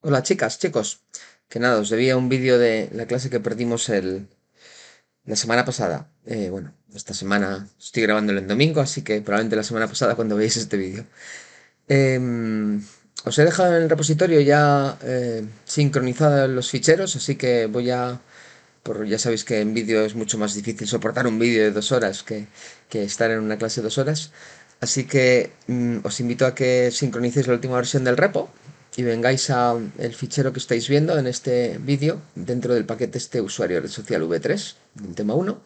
Hola chicas, chicos, que nada, os debía un vídeo de la clase que perdimos la semana pasada. Bueno, esta semana estoy grabándolo en domingo, así que probablemente la semana pasada cuando veáis este vídeo. Em, Os he dejado en el repositorio ya sincronizados los ficheros, así que ya sabéis que en vídeo es mucho más difícil soportar un vídeo de 2 horas que estar en una clase de 2 horas. Así que os invito a que sincronicéis la última versión del repo y vengáis a el fichero que estáis viendo en este vídeo dentro del paquete este usuario red social V3 del tema 1.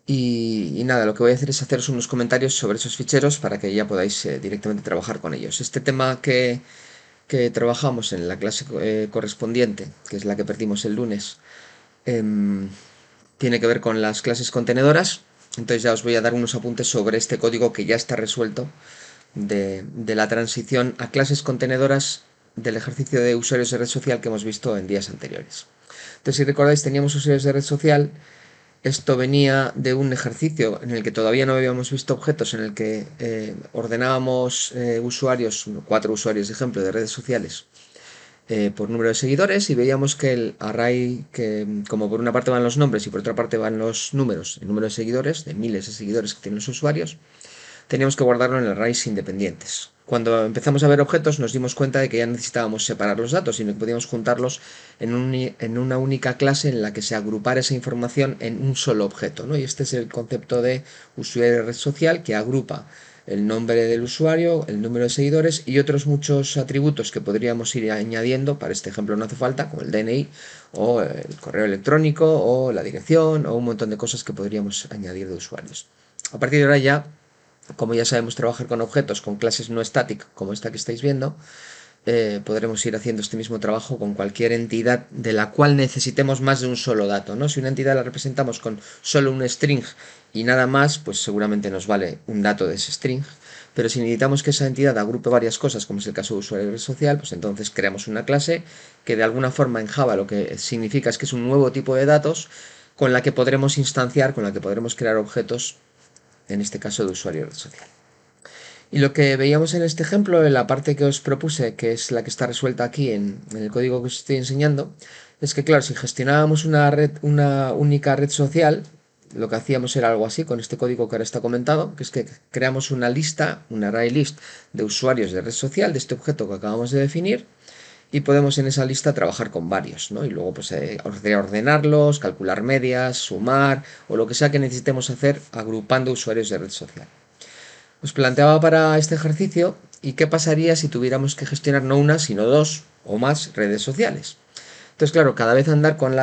Y nada, lo que voy a hacer es haceros unos comentarios sobre esos ficheros para que ya podáis directamente trabajar con ellos. Este tema que trabajamos en la clase correspondiente, que es la que perdimos el lunes, em, tiene que ver con las clases contenedoras. Entonces ya os voy a dar unos apuntes sobre este código que ya está resuelto de la transición a clases contenedoras del ejercicio de usuarios de red social que hemos visto en días anteriores. Entonces, si recordáis, teníamos usuarios de red social. Esto venía de un ejercicio en el que todavía no habíamos visto objetos, en el que ordenábamos usuarios, 4 usuarios de ejemplo de redes sociales, por número de seguidores, y veíamos que el array, que como por una parte van los nombres y por otra parte van los números, el número de seguidores, de miles de seguidores que tienen los usuarios, teníamos que guardarlo en arrays independientes. Cuando empezamos a ver objetos nos dimos cuenta de que ya necesitábamos separar los datos, sino que podíamos juntarlos en una única clase en la que se agrupara esa información en un solo objeto, ¿no? Y este es el concepto de usuario de red social, que agrupa el nombre del usuario, el número de seguidores y otros muchos atributos que podríamos ir añadiendo. Para este ejemplo no hace falta, como el DNI o el correo electrónico o la dirección o un montón de cosas que podríamos añadir de usuarios. A partir de ahora ya, como ya sabemos trabajar con objetos, con clases no static, como esta que estáis viendo, podremos ir haciendo este mismo trabajo con cualquier entidad de la cual necesitemos más de un solo dato, ¿no? Si una entidad la representamos con solo un string y nada más, pues seguramente nos vale un dato de ese string. Pero si necesitamos que esa entidad agrupe varias cosas, como es el caso de usuario de red social, pues entonces creamos una clase que de alguna forma en Java lo que significa es que es un nuevo tipo de datos con la que podremos instanciar, con la que podremos crear objetos, en este caso de usuario de red social. Y lo que veíamos en este ejemplo, en la parte que os propuse, que es la que está resuelta aquí en el código que os estoy enseñando, es que claro, si gestionábamos una única red social, lo que hacíamos era algo así con este código que ahora está comentado, que es que creamos una lista, un array list de usuarios de red social de este objeto que acabamos de definir, y podemos en esa lista trabajar con varios, ¿no? Y luego pues ordenarlos, calcular medias, sumar o lo que sea que necesitemos hacer agrupando usuarios de red social. Os planteaba para este ejercicio y qué pasaría si tuviéramos que gestionar no una, sino dos o más redes sociales. Entonces, claro, cada vez andar con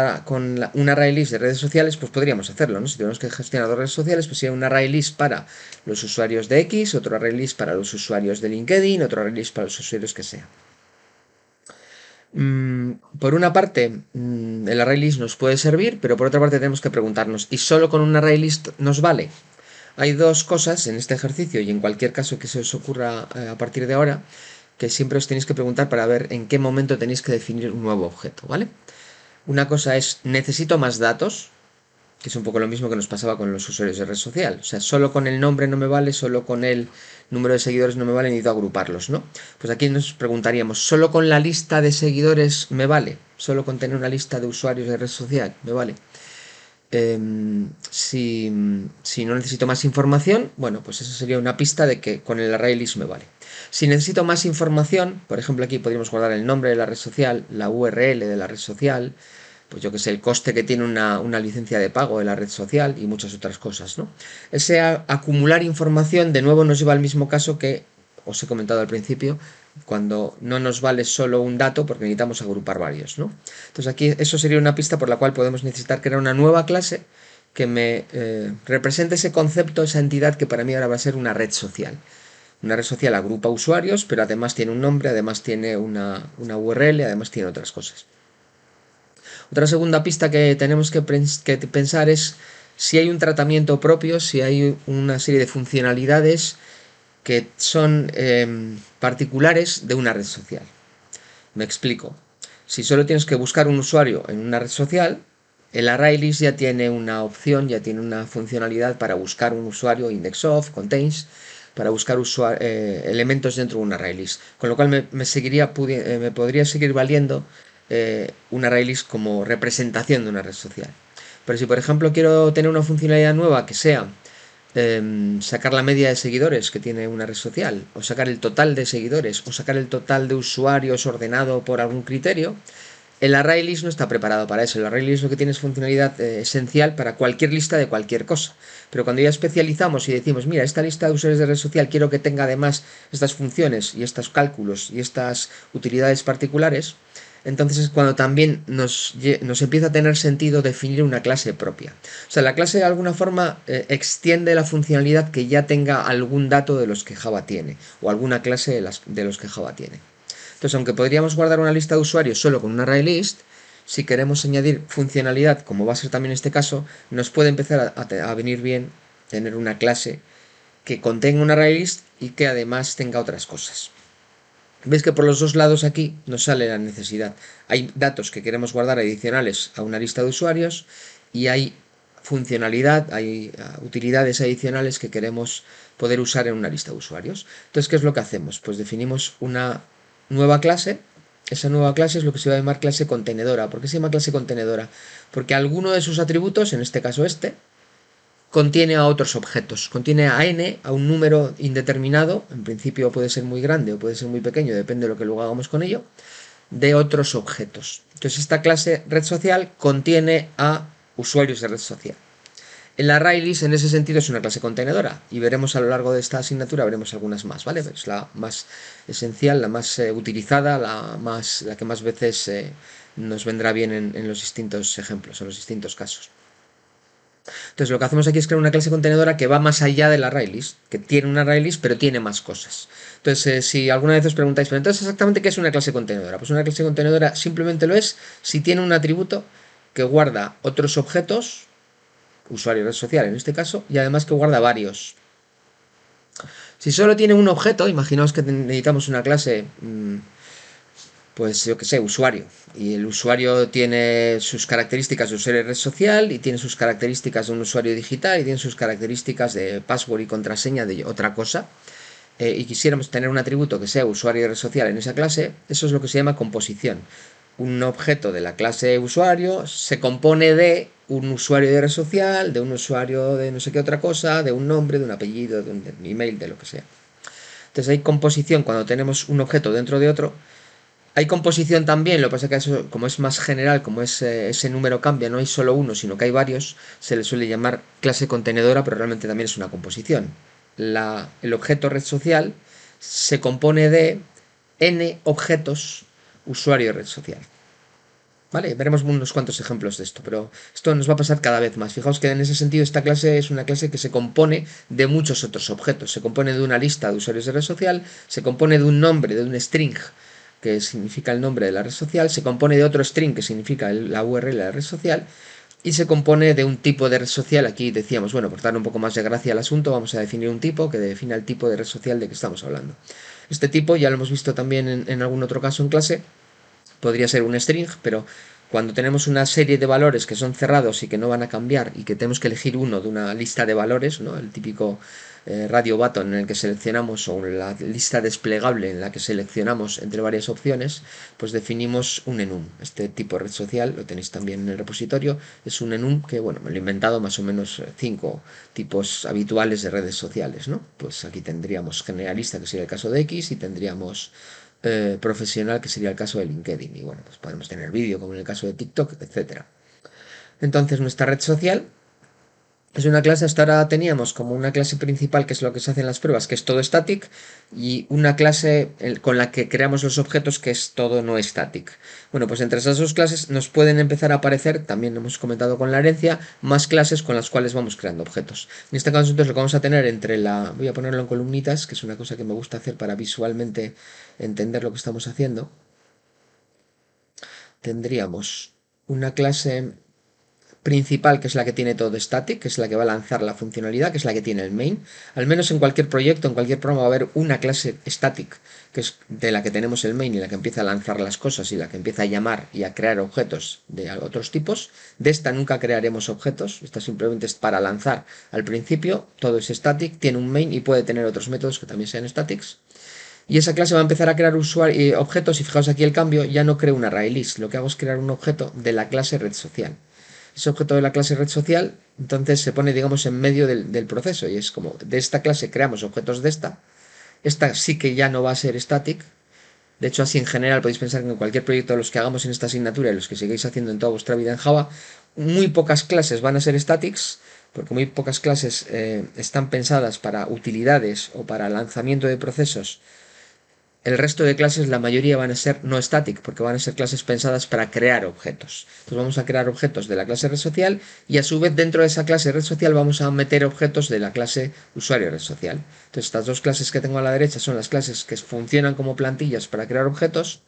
un array list de redes sociales, pues podríamos hacerlo, ¿no? Si tuviéramos que gestionar 2 redes sociales, pues sería un array list para los usuarios de X, otro array list para los usuarios de LinkedIn, otro array list para los usuarios que sea. Por una parte, el array list nos puede servir, pero por otra parte tenemos que preguntarnos, ¿y solo con un array list nos vale? Hay dos cosas en este ejercicio y en cualquier caso que se os ocurra a partir de ahora, que siempre os tenéis que preguntar para ver en qué momento tenéis que definir un nuevo objeto, ¿vale? Una cosa es, ¿necesito más datos? Que es un poco lo mismo que nos pasaba con los usuarios de red social. O sea, solo con el nombre no me vale, solo con el número de seguidores no me vale, necesito agruparlos, ¿no? Pues aquí nos preguntaríamos, ¿solo con la lista de seguidores me vale? ¿Solo con tener una lista de usuarios de red social me vale? Si no necesito más información, bueno, pues eso sería una pista de que con el array list me vale. Si necesito más información, por ejemplo aquí podríamos guardar el nombre de la red social, la URL de la red social, pues yo que sé, el coste que tiene una licencia de pago de la red social y muchas otras cosas, ¿no? Ese acumular información de nuevo nos lleva al mismo caso que os he comentado al principio, cuando no nos vale solo un dato porque necesitamos agrupar varios, ¿no? Entonces aquí eso sería una pista por la cual podemos necesitar crear una nueva clase que me represente ese concepto, esa entidad que para mí ahora va a ser una red social. Una red social agrupa usuarios, pero además tiene un nombre, además tiene una URL, además tiene otras cosas. Otra segunda pista que tenemos que pensar es si hay un tratamiento propio, si hay una serie de funcionalidades que son particulares de una red social. Me explico. Si solo tienes que buscar un usuario en una red social, el array list ya tiene una opción, ya tiene una funcionalidad para buscar un usuario, index of, contains, para buscar elementos dentro de un ArrayList. Con lo cual me podría seguir valiendo un ArrayList como representación de una red social. Pero si por ejemplo quiero tener una funcionalidad nueva que sea sacar la media de seguidores que tiene una red social, o sacar el total de seguidores, o sacar el total de usuarios ordenado por algún criterio, el ArrayList no está preparado para eso. El ArrayList lo que tiene es funcionalidad esencial para cualquier lista de cualquier cosa. Pero cuando ya especializamos y decimos, mira, esta lista de usuarios de red social quiero que tenga además estas funciones y estos cálculos y estas utilidades particulares, entonces es cuando también nos empieza a tener sentido definir una clase propia. O sea, la clase de alguna forma extiende la funcionalidad que ya tenga algún dato de los que Java tiene, o alguna clase de los que Java tiene. Entonces, aunque podríamos guardar una lista de usuarios solo con un ArrayList, si queremos añadir funcionalidad, como va a ser también este caso, nos puede empezar a venir bien tener una clase que contenga un ArrayList y que además tenga otras cosas. Veis que por los dos lados aquí nos sale la necesidad. Hay datos que queremos guardar adicionales a una lista de usuarios y hay funcionalidad, hay utilidades adicionales que queremos poder usar en una lista de usuarios. Entonces, ¿qué es lo que hacemos? Pues definimos una nueva clase. Esa nueva clase es lo que se va a llamar clase contenedora. ¿Por qué se llama clase contenedora? Porque alguno de sus atributos, en este caso este, contiene a otros objetos, contiene a n, a un número indeterminado, en principio puede ser muy grande o puede ser muy pequeño, depende de lo que luego hagamos con ello, de otros objetos. Entonces esta clase red social contiene a usuarios de red social. El ArrayList en ese sentido es una clase contenedora y veremos a lo largo de esta asignatura, veremos algunas más, ¿vale? Es la más esencial, la más utilizada, la que más veces nos vendrá bien en los distintos ejemplos, en los distintos casos. Entonces lo que hacemos aquí es crear una clase contenedora que va más allá del ArrayList, que tiene un ArrayList pero tiene más cosas. Entonces si alguna vez os preguntáis, pero entonces exactamente qué es una clase contenedora, pues una clase contenedora simplemente lo es si tiene un atributo que guarda otros objetos, usuario y red social en este caso, y además que guarda varios. Si solo tiene un objeto, imaginaos que necesitamos una clase pues yo que sé, usuario. Y el usuario tiene sus características de usuario de red social y tiene sus características de un usuario digital y tiene sus características de password y contraseña de otra cosa. Y quisiéramos tener un atributo que sea usuario de red social en esa clase, eso es lo que se llama composición. Un objeto de la clase usuario se compone de un usuario de red social, de un usuario de no sé qué otra cosa, de un nombre, de un apellido, de un email, de lo que sea. Entonces hay composición cuando tenemos un objeto dentro de otro. Hay composición también, lo que pasa es que eso, como es más general, como ese número cambia, no hay solo uno, sino que hay varios, se le suele llamar clase contenedora, pero realmente también es una composición. El objeto red social se compone de n objetos usuario red social. ¿Vale? Veremos unos cuantos ejemplos de esto, pero esto nos va a pasar cada vez más. Fijaos que en ese sentido esta clase es una clase que se compone de muchos otros objetos. Se compone de una lista de usuarios de red social, se compone de un nombre, de un string, que significa el nombre de la red social, se compone de otro string, que significa la URL de la red social, y se compone de un tipo de red social. Aquí decíamos, bueno, por dar un poco más de gracia al asunto, vamos a definir un tipo que defina el tipo de red social de que estamos hablando. Este tipo ya lo hemos visto también en algún otro caso en clase, podría ser un string, pero cuando tenemos una serie de valores que son cerrados y que no van a cambiar y que tenemos que elegir uno de una lista de valores, ¿no? El típico radio button en el que seleccionamos o la lista desplegable en la que seleccionamos entre varias opciones, pues definimos un enum. Este tipo de red social lo tenéis también en el repositorio, es un enum que, bueno, me lo he inventado más o menos 5 tipos habituales de redes sociales, ¿no? Pues aquí tendríamos generalista, que sería el caso de X, y tendríamos profesional, que sería el caso de LinkedIn. Y bueno, pues podemos tener vídeo, como en el caso de TikTok, etcétera. Entonces, nuestra red social es una clase, hasta ahora teníamos como una clase principal, que es lo que se hace en las pruebas, que es todo static, y una clase con la que creamos los objetos, que es todo no static. Bueno, pues entre esas dos clases nos pueden empezar a aparecer, también hemos comentado con la herencia, más clases con las cuales vamos creando objetos. En este caso, entonces, lo que vamos a tener voy a ponerlo en columnitas, que es una cosa que me gusta hacer para visualmente entender lo que estamos haciendo. Tendríamos una clase principal, que es la que tiene todo static, que es la que va a lanzar la funcionalidad, que es la que tiene el main. Al menos en cualquier proyecto, en cualquier programa va a haber una clase static, que es de la que tenemos el main y la que empieza a lanzar las cosas y la que empieza a llamar y a crear objetos de otros tipos. De esta nunca crearemos objetos, esta simplemente es para lanzar al principio, todo es static, tiene un main y puede tener otros métodos que también sean statics. Y esa clase va a empezar a crear objetos y fijaos aquí el cambio, ya no creo un ArrayList, lo que hago es crear un objeto de la clase red social. Ese objeto de la clase red social entonces se pone digamos en medio del proceso y es como de esta clase creamos objetos de esta sí que ya no va a ser static. De hecho, así en general podéis pensar que en cualquier proyecto de los que hagamos en esta asignatura y los que sigáis haciendo en toda vuestra vida en Java, muy pocas clases van a ser statics, porque muy pocas clases están pensadas para utilidades o para lanzamiento de procesos. El resto de clases, la mayoría van a ser no static, porque van a ser clases pensadas para crear objetos. Entonces vamos a crear objetos de la clase red social y a su vez dentro de esa clase red social vamos a meter objetos de la clase usuario red social. Entonces estas dos clases que tengo a la derecha son las clases que funcionan como plantillas para crear objetos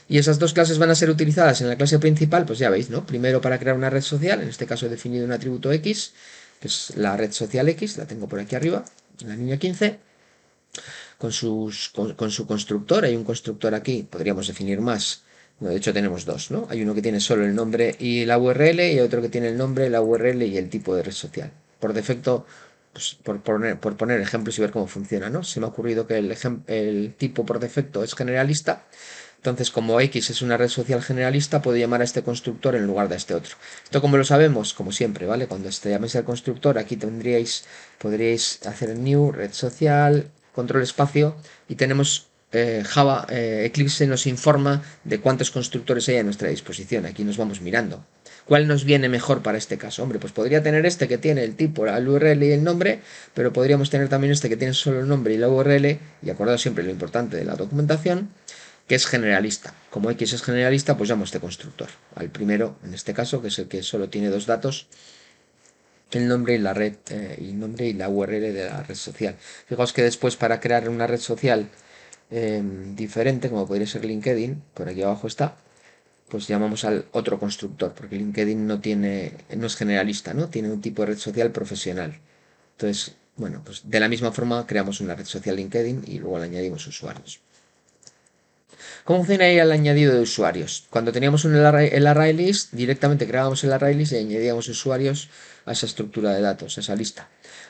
y esas dos clases van a ser utilizadas en la clase principal, pues ya veis, ¿no? Primero para crear una red social, en este caso he definido un atributo X, que es la red social X, la tengo por aquí arriba, en la línea 15 con su constructor. Hay un constructor aquí, podríamos definir más. No, de hecho tenemos dos, ¿no? Hay uno que tiene solo el nombre y la URL y otro que tiene el nombre, la URL y el tipo de red social. Por defecto, pues, por poner ejemplos y ver cómo funciona, ¿no? Se me ha ocurrido que el tipo por defecto es generalista. Entonces, como X es una red social generalista, puedo llamar a este constructor en lugar de este otro. Esto como lo sabemos, como siempre, ¿vale? Cuando llaméis al constructor, aquí podríais hacer new, red social, control espacio, y tenemos Java, Eclipse nos informa de cuántos constructores hay a nuestra disposición. Aquí nos vamos mirando. ¿Cuál nos viene mejor para este caso? Hombre, pues podría tener este que tiene el tipo, la URL y el nombre, pero podríamos tener también este que tiene solo el nombre y la URL, y acordaos siempre lo importante de la documentación, que es generalista. Como X es generalista, pues llamo a este constructor. Al primero, en este caso, que es el que solo tiene dos datos, el nombre y la red, el nombre y la URL de la red social. Fijaos que después para crear una red social diferente, como podría ser LinkedIn, por aquí abajo está, pues llamamos al otro constructor, porque LinkedIn no es generalista, ¿no? Tiene un tipo de red social profesional. Entonces, bueno, pues de la misma forma creamos una red social LinkedIn y luego le añadimos usuarios. ¿Cómo funciona ahí el añadido de usuarios? Cuando teníamos el array list, directamente creábamos el array list y añadíamos usuarios a esa estructura de datos, a esa lista.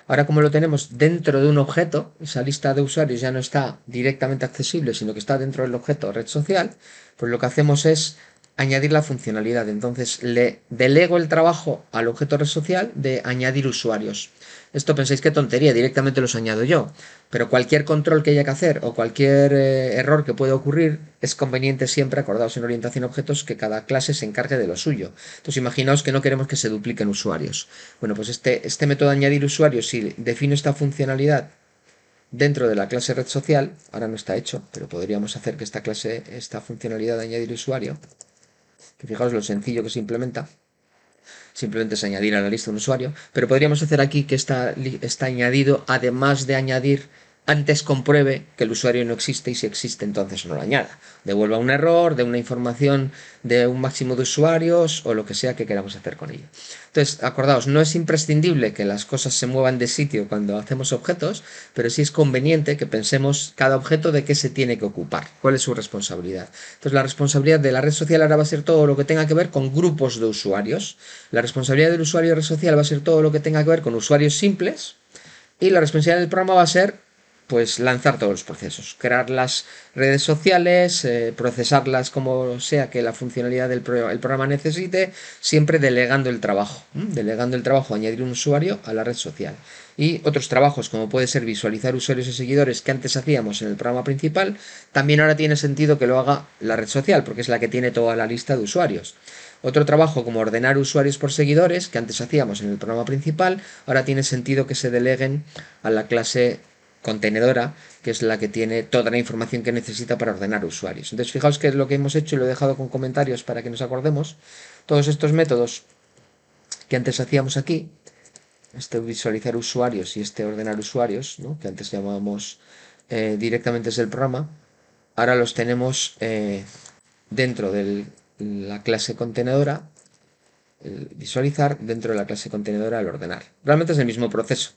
Ahora, como lo tenemos dentro de un objeto, esa lista de usuarios ya no está directamente accesible, sino que está dentro del objeto red social, pues lo que hacemos es añadir la funcionalidad. Entonces le delego el trabajo al objeto red social de añadir usuarios. Esto pensáis qué tontería, directamente los añado yo. Pero cualquier control que haya que hacer o cualquier error que pueda ocurrir, es conveniente siempre, acordaos en orientación a objetos, que cada clase se encargue de lo suyo. Entonces imaginaos que no queremos que se dupliquen usuarios. Bueno, pues este método de añadir usuarios, si defino esta funcionalidad dentro de la clase red social, ahora no está hecho, pero podríamos hacer que esta funcionalidad de añadir usuario, que fijaos lo sencillo que se implementa, simplemente es añadir a la lista un usuario, pero podríamos hacer aquí que está añadido, además de añadir, antes compruebe que el usuario no existe y si existe entonces no lo añada. Devuelva un error, de una información de un máximo de usuarios o lo que sea que queramos hacer con ello. Entonces, acordaos, no es imprescindible que las cosas se muevan de sitio cuando hacemos objetos, pero sí es conveniente que pensemos cada objeto de qué se tiene que ocupar, cuál es su responsabilidad. Entonces, la responsabilidad de la red social ahora va a ser todo lo que tenga que ver con grupos de usuarios. La responsabilidad del usuario de red social va a ser todo lo que tenga que ver con usuarios simples y la responsabilidad del programa va a ser pues lanzar todos los procesos, crear las redes sociales, procesarlas como sea que la funcionalidad del el programa necesite, siempre delegando el trabajo, añadir un usuario a la red social. Y otros trabajos como puede ser visualizar usuarios y seguidores que antes hacíamos en el programa principal, también ahora tiene sentido que lo haga la red social porque es la que tiene toda la lista de usuarios. Otro trabajo como ordenar usuarios por seguidores, que antes hacíamos en el programa principal, ahora tiene sentido que se deleguen a la clase contenedora, que es la que tiene toda la información que necesita para ordenar usuarios. Entonces, fijaos que es lo que hemos hecho y lo he dejado con comentarios para que nos acordemos. Todos estos métodos que antes hacíamos aquí, este visualizar usuarios y este ordenar usuarios, ¿no? Que antes llamábamos directamente desde el programa, ahora los tenemos dentro de la clase contenedora el visualizar dentro de la clase contenedora al ordenar. Realmente es el mismo proceso.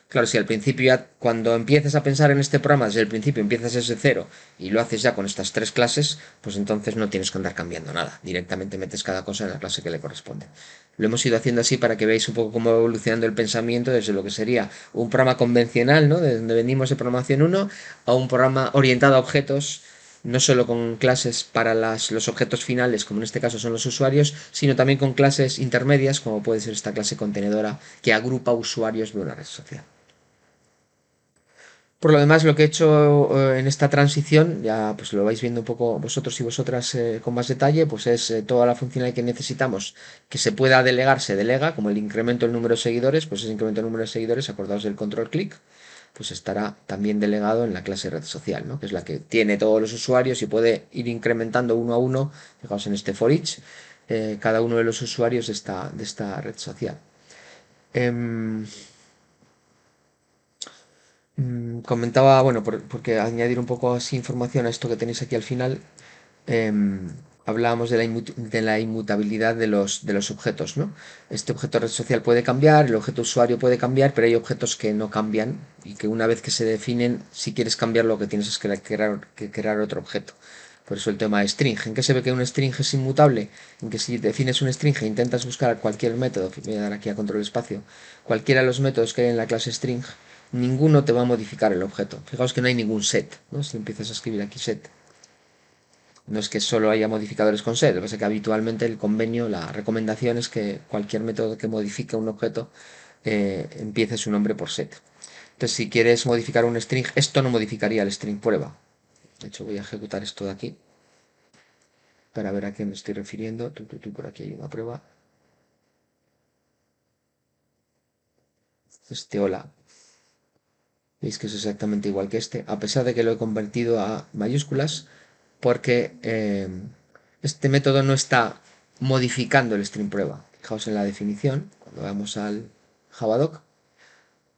Claro, si al principio ya, cuando empieces a pensar en este programa, desde el principio empiezas desde cero y lo haces ya con estas tres clases, pues entonces no tienes que andar cambiando nada. Directamente metes cada cosa en la clase que le corresponde. Lo hemos ido haciendo así para que veáis un poco cómo va evolucionando el pensamiento desde lo que sería un programa convencional, ¿no? De donde venimos de programación 1, a un programa orientado a objetos, no solo con clases para los objetos finales, como en este caso son los usuarios, sino también con clases intermedias, como puede ser esta clase contenedora que agrupa usuarios de una red social. Por lo demás, lo que he hecho en esta transición, ya pues lo vais viendo un poco vosotros y vosotras con más detalle, pues es toda la funcionalidad que necesitamos que se pueda delegar, se delega, como el incremento del número de seguidores, pues ese incremento del número de seguidores, acordaos del control click, pues estará también delegado en la clase red social, ¿no? Que es la que tiene todos los usuarios y puede ir incrementando uno a uno, fijaos en este for each, cada uno de los usuarios de esta red social. Em, Comentaba, bueno, porque añadir un poco así información a esto que tenéis aquí al final, hablábamos de la inmutabilidad de los objetos, ¿no? Este objeto red social puede cambiar, el objeto usuario puede cambiar, pero hay objetos que no cambian y que una vez que se definen, si quieres cambiar lo que tienes es que crear otro objeto. Por eso el tema de string. ¿En qué se ve que un string es inmutable? En que si defines un string e intentas buscar cualquier método, voy a dar aquí a control espacio, cualquiera de los métodos que hay en la clase string, ninguno te va a modificar el objeto. Fijaos que no hay ningún set, ¿no? Si empiezas a escribir aquí set. No es que solo haya modificadores con set, lo que pasa es que habitualmente el convenio, la recomendación es que cualquier método que modifique un objeto empiece su nombre por set. Entonces, si quieres modificar un string, esto no modificaría el string prueba. De hecho, voy a ejecutar esto de aquí para ver a qué me estoy refiriendo. Por aquí hay una prueba. Este hola. Veis que es exactamente igual que este, a pesar de que lo he convertido a mayúsculas, porque este método no está modificando el string prueba. Fijaos en la definición, cuando vamos al javadoc,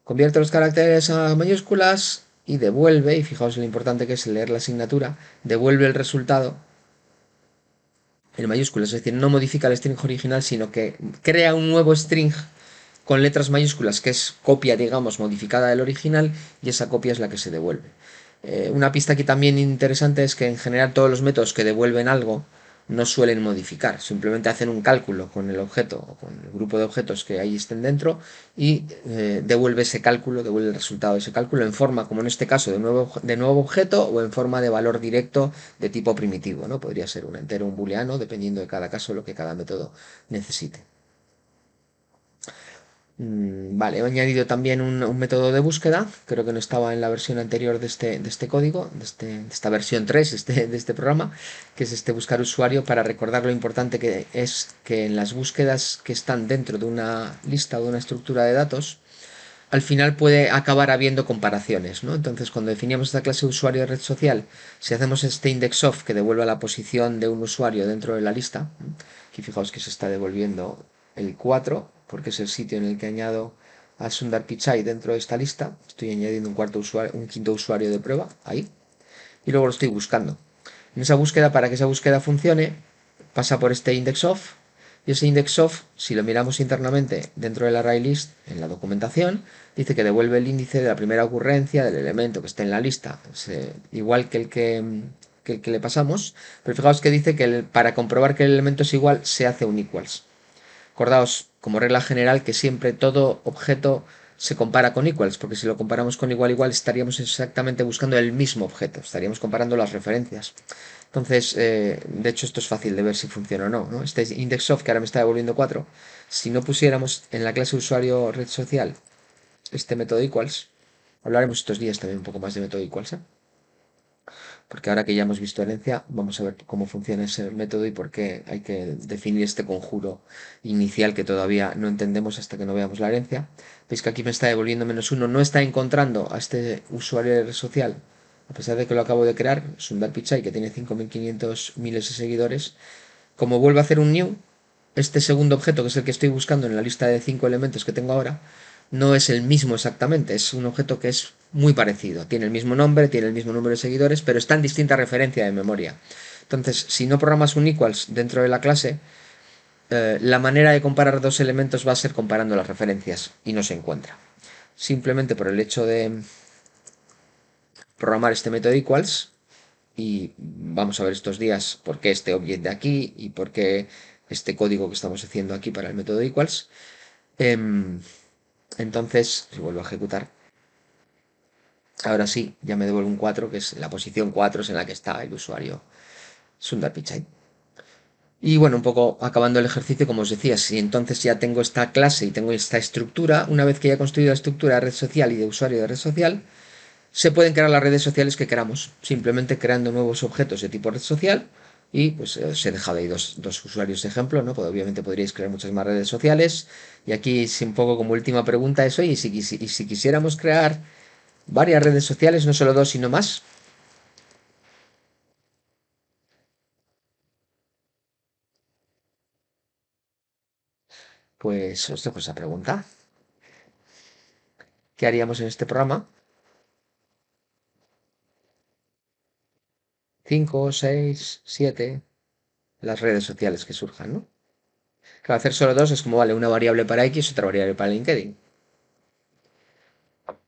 convierte los caracteres a mayúsculas y devuelve, y fijaos lo importante que es leer la asignatura, devuelve el resultado en mayúsculas, es decir, no modifica el string original, sino que crea un nuevo string con letras mayúsculas, que es copia, digamos, modificada del original, y esa copia es la que se devuelve. Una pista aquí también interesante es que en general todos los métodos que devuelven algo no suelen modificar, simplemente hacen un cálculo con el objeto o con el grupo de objetos que ahí estén dentro y devuelve ese cálculo, devuelve el resultado de ese cálculo en forma, como en este caso, de nuevo objeto o en forma de valor directo de tipo primitivo, ¿no? Podría ser un entero o un booleano, dependiendo de cada caso lo que cada método necesite. Vale, he añadido también un método de búsqueda, creo que no estaba en la versión anterior de este código, de esta versión 3 de este programa, que es este buscar usuario, para recordar lo importante que es que en las búsquedas que están dentro de una lista o de una estructura de datos, al final puede acabar habiendo comparaciones, ¿no? Entonces, cuando definíamos esta clase de usuario de red social, si hacemos este index of que devuelva la posición de un usuario dentro de la lista, aquí fijaos que se está devolviendo el 4, porque es el sitio en el que añado a Sundar Pichai dentro de esta lista. Estoy añadiendo un quinto usuario de prueba, ahí, y luego lo estoy buscando. En esa búsqueda, para que esa búsqueda funcione, pasa por este index of, y ese index of, si lo miramos internamente dentro del array list, en la documentación, dice que devuelve el índice de la primera ocurrencia del elemento que está en la lista, igual que el que le pasamos, pero fijaos que dice que para comprobar que el elemento es igual, se hace un equals. Acordaos, como regla general, que siempre todo objeto se compara con equals, porque si lo comparamos con igual estaríamos exactamente buscando el mismo objeto, estaríamos comparando las referencias. Entonces, de hecho, esto es fácil de ver si funciona o no, ¿no? Este indexOf que ahora me está devolviendo 4, si no pusiéramos en la clase usuario red social este método equals, hablaremos estos días también un poco más de método equals, ¿eh? Porque ahora que ya hemos visto herencia, vamos a ver cómo funciona ese método y por qué hay que definir este conjuro inicial que todavía no entendemos hasta que no veamos la herencia. Veis que aquí me está devolviendo -1, no está encontrando a este usuario de red social, a pesar de que lo acabo de crear, Sundar Pichai, que tiene 5.500 miles de seguidores. Como vuelvo a hacer un new, este segundo objeto, que es el que estoy buscando en la lista de 5 elementos que tengo ahora, no es el mismo exactamente, es un objeto que es muy parecido, tiene el mismo nombre, tiene el mismo número de seguidores, pero está en distinta referencia de memoria. Entonces, si no programas un equals dentro de la clase, la manera de comparar dos elementos va a ser comparando las referencias y no se encuentra. Simplemente por el hecho de programar este método equals y vamos a ver estos días por qué este object de aquí y por qué este código que estamos haciendo aquí para el método equals. Entonces, si vuelvo a ejecutar, ahora sí, ya me devuelve un 4, que es la posición 4 es en la que está el usuario Sundar Pichai. Y bueno, un poco acabando el ejercicio, como os decía, si entonces ya tengo esta clase y tengo esta estructura, una vez que haya construido la estructura de red social y de usuario de red social, se pueden crear las redes sociales que queramos, simplemente creando nuevos objetos de tipo red social. Y pues os he dejado ahí dos usuarios de ejemplo, ¿no? Pues obviamente podríais crear muchas más redes sociales. Y aquí, es un poco como última pregunta, eso, y si quisiéramos crear varias redes sociales, no solo dos, sino más, pues os dejo esa pregunta. ¿Qué haríamos en este programa? 5, 6, 7, las redes sociales que surjan, ¿no? Claro, hacer solo dos es como, vale, una variable para X y otra variable para LinkedIn.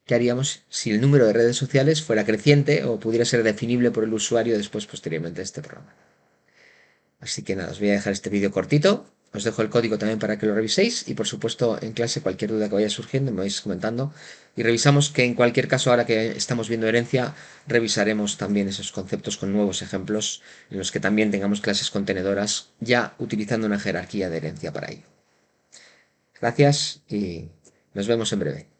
¿Qué haríamos si el número de redes sociales fuera creciente o pudiera ser definible por el usuario después, posteriormente, de este programa? Así que nada, os voy a dejar este vídeo cortito. Os dejo el código también para que lo reviséis y por supuesto en clase cualquier duda que vaya surgiendo me vais comentando y revisamos que en cualquier caso ahora que estamos viendo herencia revisaremos también esos conceptos con nuevos ejemplos en los que también tengamos clases contenedoras ya utilizando una jerarquía de herencia para ello. Gracias y nos vemos en breve.